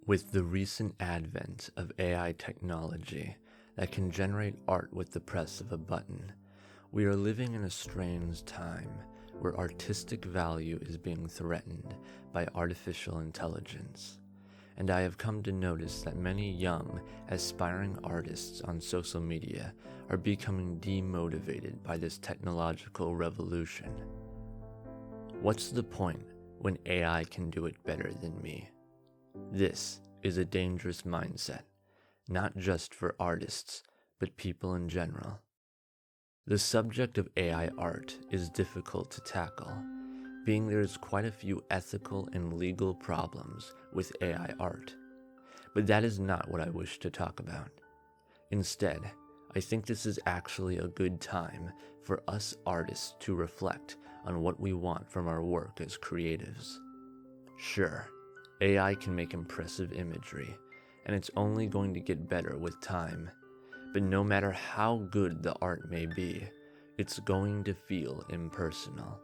With the recent advent of AI technology that can generate art with the press of a button, we are living in a strange time where artistic value is being threatened by artificial intelligence. And I have come to notice that many young, aspiring artists on social media are becoming demotivated by this technological revolution. What's the point when AI can do it better than me? This is a dangerous mindset, not just for artists, but people in general. The subject of AI art is difficult to tackle, being there is quite a few ethical and legal problems with AI art. But that is not what I wish to talk about. Instead, I think this is actually a good time for us artists to reflect on what we want from our work as creatives. Sure, AI can make impressive imagery, and it's only going to get better with time. But no matter how good the art may be, it's going to feel impersonal.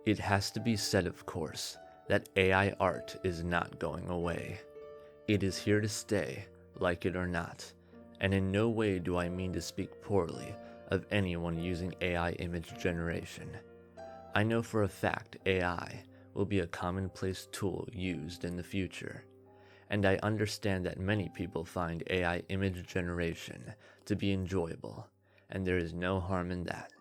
It has to be said, of course, that AI art is not going away. It is here to stay, like it or not, and in no way do I mean to speak poorly of anyone using AI image generation. I know for a fact AI will be a commonplace tool used in the future, and I understand that many people find AI image generation to be enjoyable, and there is no harm in that.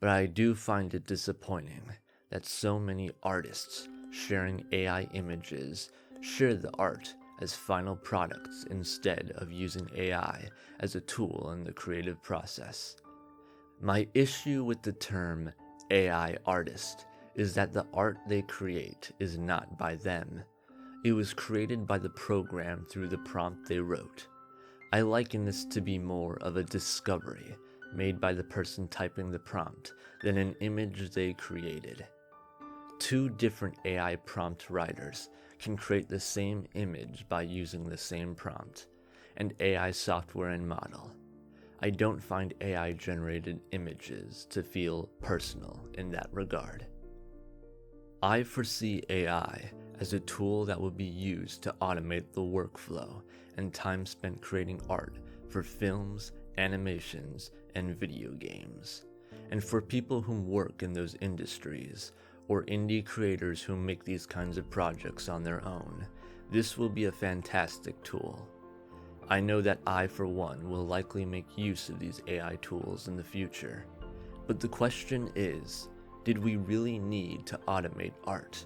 But I do find it disappointing that so many artists sharing AI images share the art as final products instead of using AI as a tool in the creative process. My issue with the term AI artist is that the art they create is not by them. It was created by the program through the prompt they wrote. I liken this to be more of a discovery made by the person typing the prompt than an image they created. Two different AI prompt writers can create the same image by using the same prompt and AI software and model. I don't find AI generated images to feel personal in that regard. I foresee AI as a tool that will be used to automate the workflow and time spent creating art for films, animations, and video games. And for people who work in those industries, or indie creators who make these kinds of projects on their own, this will be a fantastic tool. I know that I, for one, will likely make use of these AI tools in the future. But the question is, did we really need to automate art?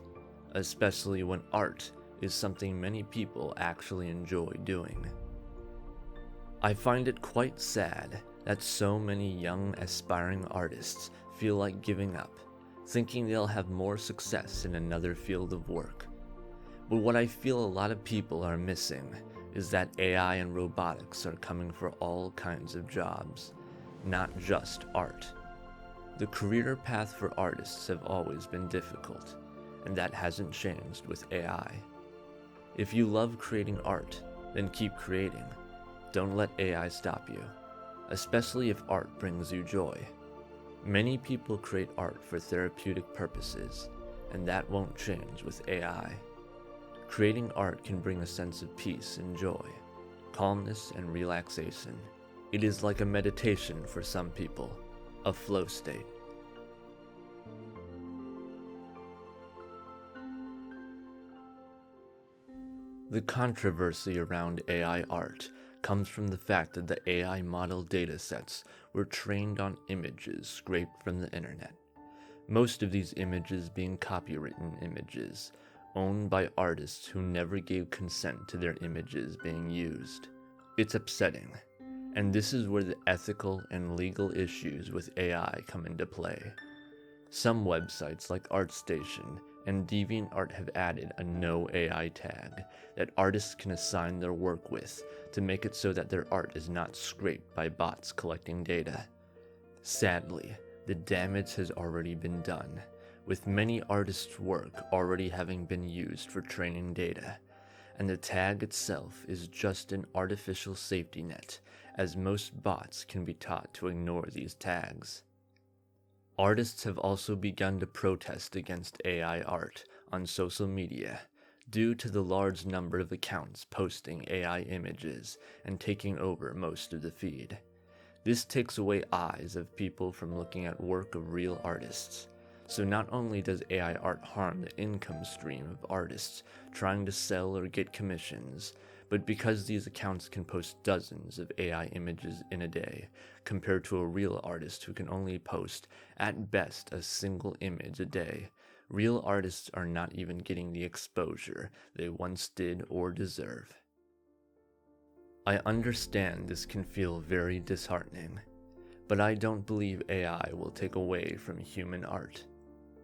Especially when art is something many people actually enjoy doing. I find it quite sad that so many young aspiring artists feel like giving up, thinking they'll have more success in another field of work. But what I feel a lot of people are missing is that AI and robotics are coming for all kinds of jobs, not just art. The career path for artists have always been difficult, and that hasn't changed with AI. If you love creating art, then keep creating. Don't let AI stop you, especially if art brings you joy. Many people create art for therapeutic purposes, and that won't change with AI. Creating art can bring a sense of peace and joy, calmness and relaxation. It is like a meditation for some people, a flow state. The controversy around AI art comes from the fact that the AI model datasets were trained on images scraped from the internet. Most of these images being copywritten images, owned by artists who never gave consent to their images being used. It's upsetting, and this is where the ethical and legal issues with AI come into play. Some websites like ArtStation and DeviantArt have added a no AI tag that artists can assign their work with to make it so that their art is not scraped by bots collecting data. Sadly, the damage has already been done, with many artists' work already having been used for training data, and the tag itself is just an artificial safety net, as most bots can be taught to ignore these tags. Artists have also begun to protest against AI art on social media, due to the large number of accounts posting AI images and taking over most of the feed. This takes away eyes of people from looking at work of real artists. So not only does AI art harm the income stream of artists trying to sell or get commissions, but because these accounts can post dozens of AI images in a day, compared to a real artist who can only post, at best, a single image a day, real artists are not even getting the exposure they once did or deserve. I understand this can feel very disheartening, but I don't believe AI will take away from human art.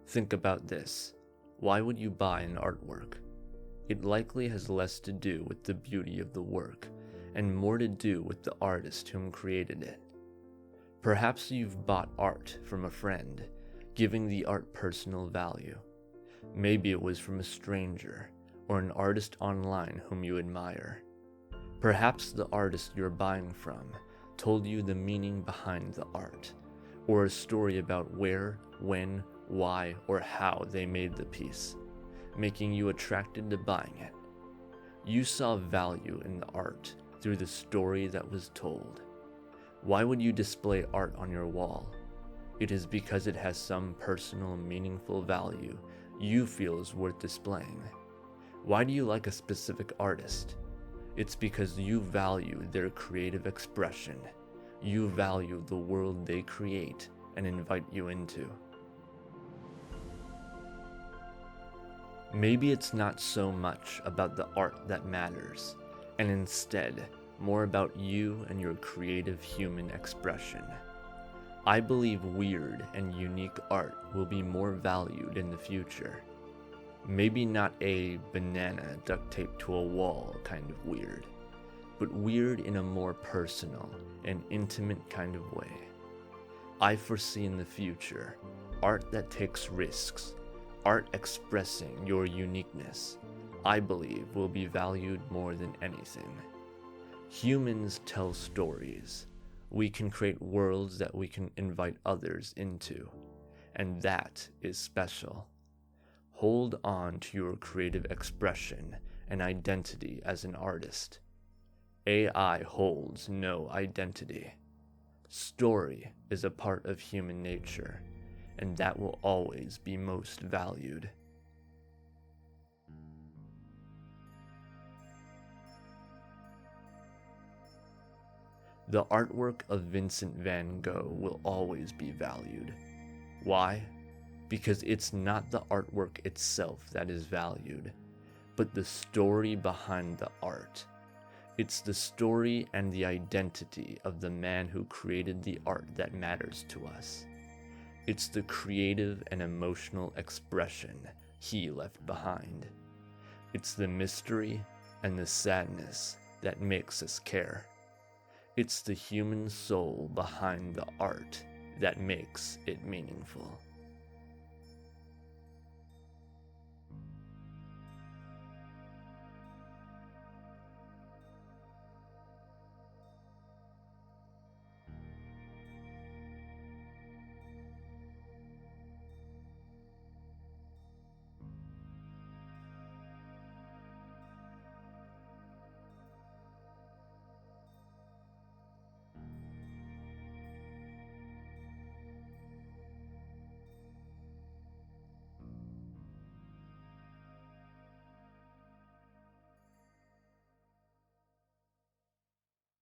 Think about this. Why would you buy an artwork? It likely has less to do with the beauty of the work, and more to do with the artist whom created it. Perhaps you've bought art from a friend, giving the art personal value. Maybe it was from a stranger, or an artist online whom you admire. Perhaps the artist you're buying from told you the meaning behind the art, or a story about where, when, why, or how they made the piece, making you attracted to buying it. You saw value in the art through the story that was told. Why would you display art on your wall? It is because it has some personal, meaningful value you feel is worth displaying. Why do you like a specific artist? It's because you value their creative expression. You value the world they create and invite you into. Maybe it's not so much about the art that matters, and instead more about you and your creative human expression. I believe weird and unique art will be more valued in the future. Maybe not a banana duct taped to a wall kind of weird, but weird in a more personal and intimate kind of way. I foresee in the future art that takes risks, art expressing your uniqueness, I believe will be valued more than anything. Humans tell stories. We can create worlds that we can invite others into, and that is special. Hold on to your creative expression and identity as an artist. AI holds no identity. Story is a part of human nature, and that will always be most valued. The artwork of Vincent van Gogh will always be valued. Why? Because it's not the artwork itself that is valued, but the story behind the art. It's the story and the identity of the man who created the art that matters to us. It's the creative and emotional expression he left behind. It's the mystery and the sadness that makes us care. It's the human soul behind the art that makes it meaningful.